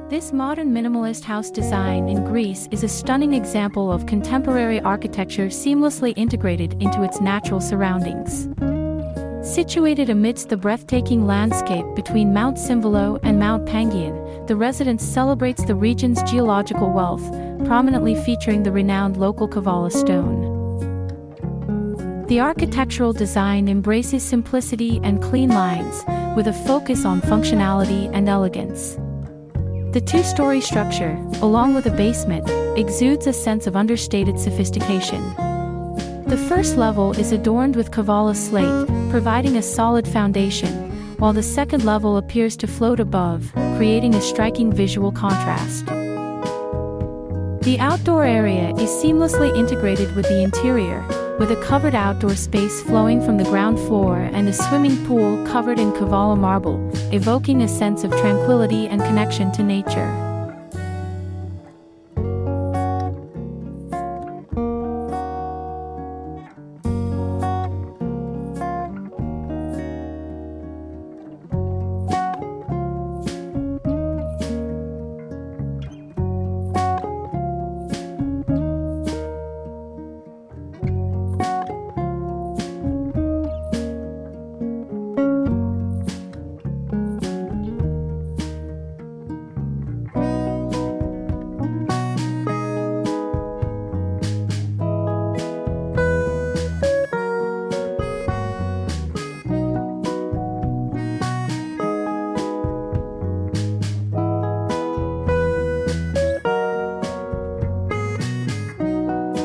This modern minimalist house design in Greece is a stunning example of contemporary architecture seamlessly integrated into its natural surroundings. Situated amidst the breathtaking landscape between Mount Cimvalo and Mount Pangaean, the residence celebrates the region's geological wealth, prominently featuring the renowned local Kavala stone. The architectural design embraces simplicity and clean lines, with a focus on functionality and elegance. The two-story structure, along with a basement, exudes a sense of understated sophistication. The first level is adorned with Kavala slate, providing a solid foundation, while the second level appears to float above, creating a striking visual contrast. The outdoor area is seamlessly integrated with the interior, with a covered outdoor space flowing from the ground floor and a swimming pool covered in Kavala marble, evoking a sense of tranquility and connection to nature.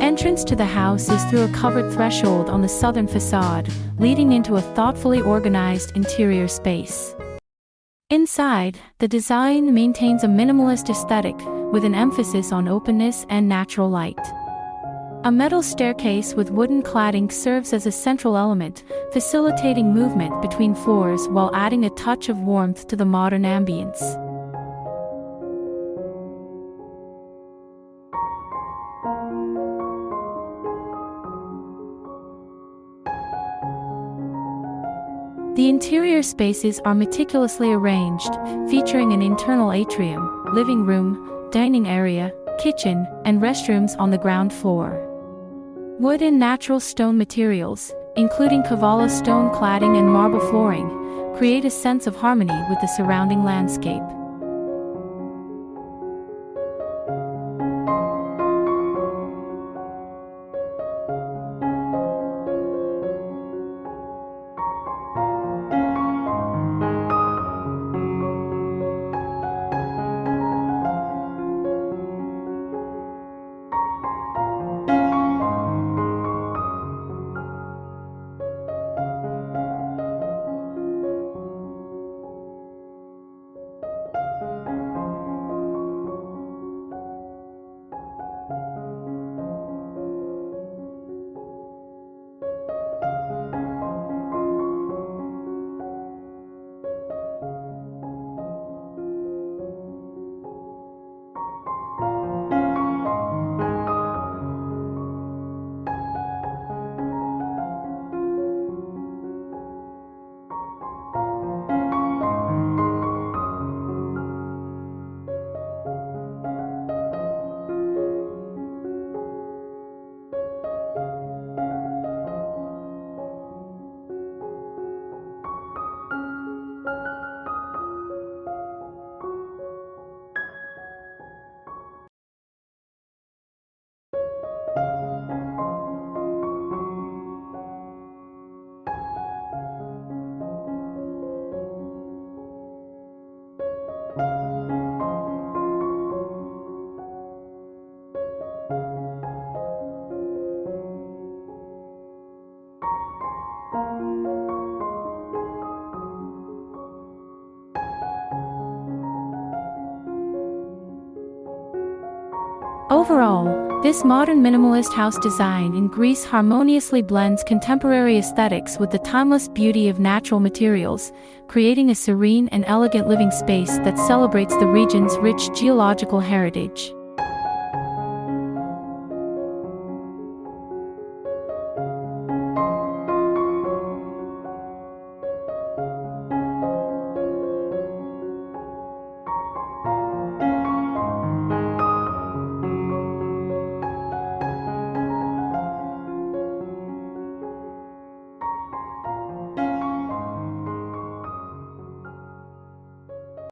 Entrance to the house is through a covered threshold on the southern facade, leading into a thoughtfully organized interior space. Inside, the design maintains a minimalist aesthetic, with an emphasis on openness and natural light. A metal staircase with wooden cladding serves as a central element, facilitating movement between floors while adding a touch of warmth to the modern ambience. The interior spaces are meticulously arranged, featuring an internal atrium, living room, dining area, kitchen, and restrooms on the ground floor. Wood and natural stone materials, including Kavala stone cladding and marble flooring, create a sense of harmony with the surrounding landscape. Overall, this modern minimalist house design in Greece harmoniously blends contemporary aesthetics with the timeless beauty of natural materials, creating a serene and elegant living space that celebrates the region's rich geological heritage.